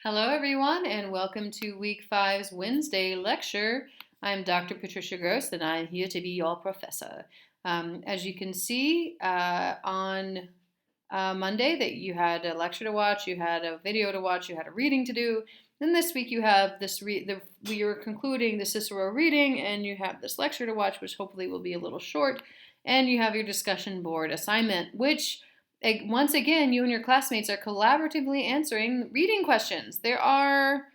Hello, everyone, and welcome to Week 5's Wednesday lecture. I'm Dr. Patricia Gross, and I'm here to be your professor. As you can see on Monday, that you had a lecture to watch, you had a video to watch, you had a reading to do. And this week you have we are concluding the Cicero reading, and you have this lecture to watch, which hopefully will be a little short. And you have your discussion board assignment, which once again, you and your classmates are collaboratively answering reading questions. There are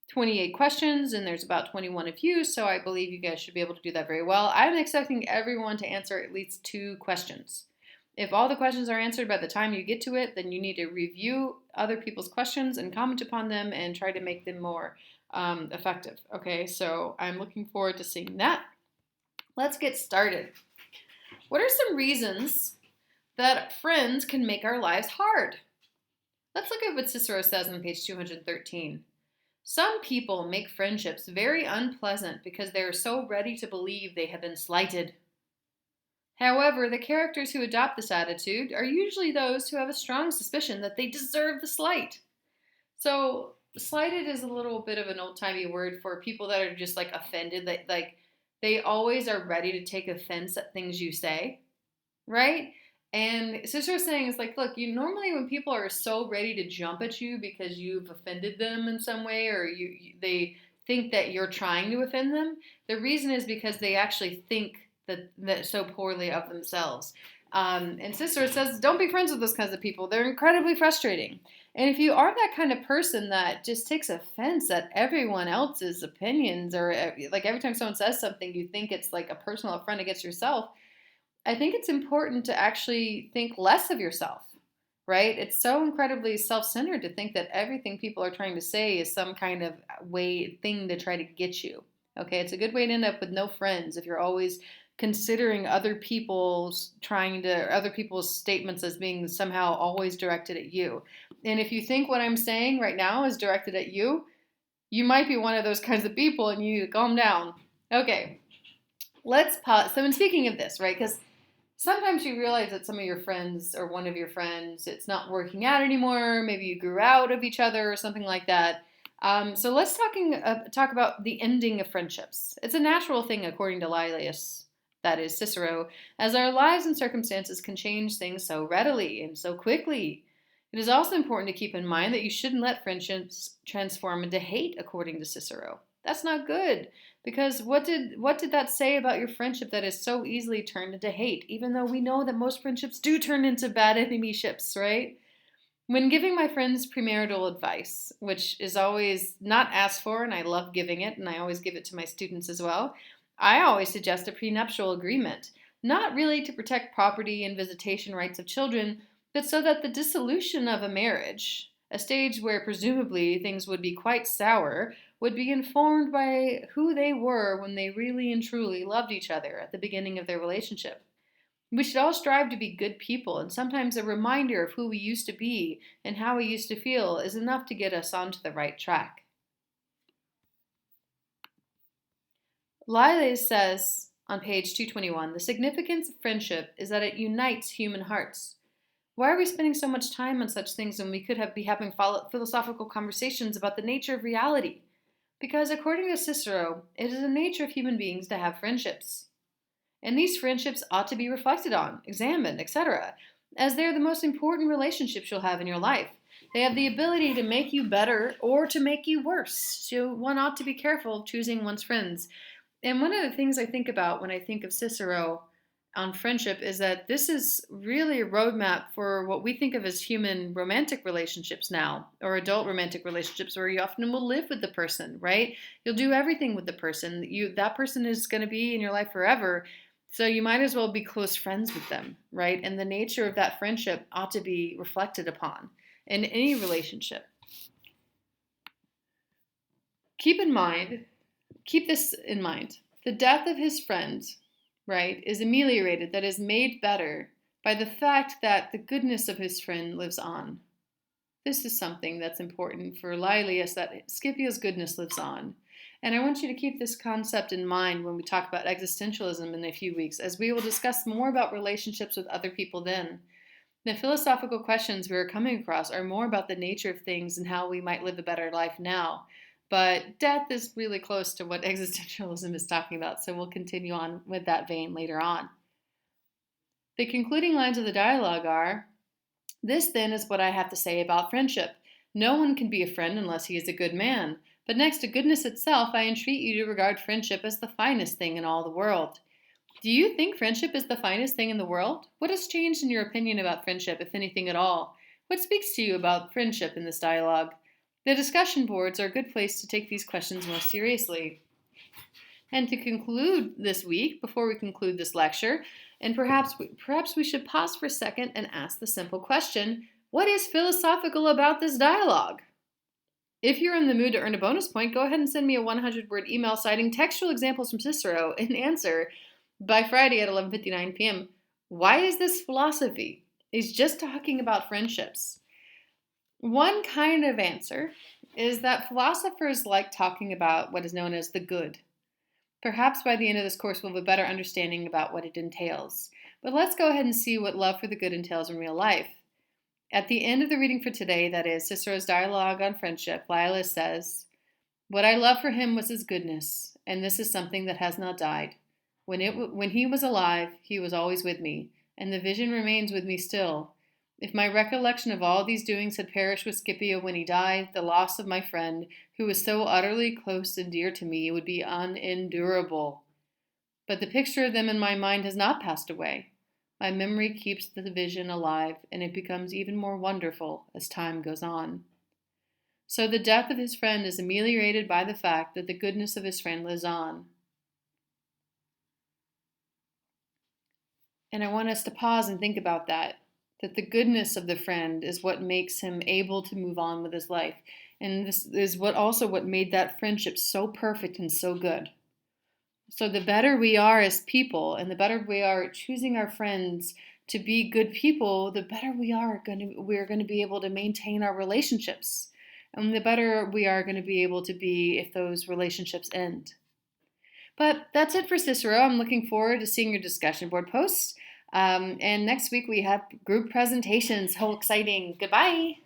28 questions, and there's about 21 of you, so I believe you guys should be able to do that very well. I'm expecting everyone to answer at least 2 questions. If all the questions are answered by the time you get to it, then you need to review other people's questions and comment upon them and try to make them more effective. Okay, so I'm looking forward to seeing that. Let's get started. What are some reasons that friends can make our lives hard? Let's look at what Cicero says on page 213. Some people make friendships very unpleasant because they are so ready to believe they have been slighted. However, the characters who adopt this attitude are usually those who have a strong suspicion that they deserve the slight. So, slighted is a little bit of an old-timey word for people that are just like offended, like they always are ready to take offense at things you say, right? And Cicero's saying is like, look, you normally when people are so ready to jump at you because you've offended them in some way, or they think that you're trying to offend them, the reason is because they actually think that so poorly of themselves. And Cicero says, don't be friends with those kinds of people. They're incredibly frustrating. And if you are that kind of person that just takes offense at everyone else's opinions, or like every time someone says something, you think it's like a personal affront against yourself, I think it's important to actually think less of yourself, right? It's so incredibly self-centered to think that everything people are trying to say is some kind of thing to try to get you. Okay, it's a good way to end up with no friends if you're always considering other people's statements as being somehow always directed at you. And if you think what I'm saying right now is directed at you, you might be one of those kinds of people and you need to calm down. Okay, let's pause. So, in speaking of this, right, because sometimes you realize that some of your friends or one of your friends, it's not working out anymore. Maybe you grew out of each other or something like that. So let's talk about the ending of friendships. It's a natural thing according to Laelius, that is Cicero, as our lives and circumstances can change things so readily and so quickly. It is also important to keep in mind that you shouldn't let friendships transform into hate according to Cicero. That's not good. Because what did that say about your friendship that is so easily turned into hate, even though we know that most friendships do turn into bad enemyships, right? When giving my friends premarital advice, which is always not asked for, and I love giving it, and I always give it to my students as well, I always suggest a prenuptial agreement, not really to protect property and visitation rights of children, but so that the dissolution of a marriage, a stage where presumably things would be quite sour, would be informed by who they were when they really and truly loved each other at the beginning of their relationship. We should all strive to be good people, and sometimes a reminder of who we used to be and how we used to feel is enough to get us onto the right track. Laelius says on page 221, the significance of friendship is that it unites human hearts. Why are we spending so much time on such things when we could be having philosophical conversations about the nature of reality? Because according to Cicero, it is the nature of human beings to have friendships. And these friendships ought to be reflected on, examined, etc., as they are the most important relationships you'll have in your life. They have the ability to make you better or to make you worse. So one ought to be careful of choosing one's friends. And one of the things I think about when I think of Cicero on friendship is that this is really a roadmap for what we think of as human romantic relationships now, or adult romantic relationships, where you often will live with the person, right? You'll do everything with the person. That person is going to be in your life forever, so you might as well be close friends with them, right? And the nature of that friendship ought to be reflected upon in any relationship. Keep this in mind. The death of his friend, right, is ameliorated, that is made better by the fact that the goodness of his friend lives on. This is something that's important for Laelius, that Scipio's goodness lives on. And I want you to keep this concept in mind when we talk about existentialism in a few weeks, as we will discuss more about relationships with other people then. The philosophical questions we are coming across are more about the nature of things and how we might live a better life now. But death is really close to what existentialism is talking about, so we'll continue on with that vein later on. The concluding lines of the dialogue are, "This then is what I have to say about friendship. No one can be a friend unless he is a good man. But next to goodness itself, I entreat you to regard friendship as the finest thing in all the world." Do you think friendship is the finest thing in the world? What has changed in your opinion about friendship, if anything at all? What speaks to you about friendship in this dialogue? The discussion boards are a good place to take these questions more seriously. And to conclude this week, before we conclude this lecture, and perhaps we should pause for a second and ask the simple question, what is philosophical about this dialogue? If you're in the mood to earn a bonus point, go ahead and send me a 100-word email citing textual examples from Cicero and answer by Friday at 11:59 p.m. Why is this philosophy? He's just talking about friendships. One kind of answer is that philosophers like talking about what is known as the good. Perhaps by the end of this course we'll have a better understanding about what it entails. But let's go ahead and see what love for the good entails in real life. At the end of the reading for today, that is Cicero's dialogue on friendship, Laelius says, "What I love for him was his goodness, and this is something that has not died. When he was alive, he was always with me, and the vision remains with me still. If my recollection of all these doings had perished with Scipio when he died, the loss of my friend, who was so utterly close and dear to me, would be unendurable. But the picture of them in my mind has not passed away. My memory keeps the vision alive, and it becomes even more wonderful as time goes on." So the death of his friend is ameliorated by the fact that the goodness of his friend lives on. And I want us to pause and think about that the goodness of the friend is what makes him able to move on with his life. And this is what made that friendship so perfect and so good. So the better we are as people, and the better we are at choosing our friends to be good people, the better we're going to be able to maintain our relationships. And the better we are going to be able to be if those relationships end. But that's it for Cicero. I'm looking forward to seeing your discussion board posts. And next week we have group presentations. How exciting. Goodbye.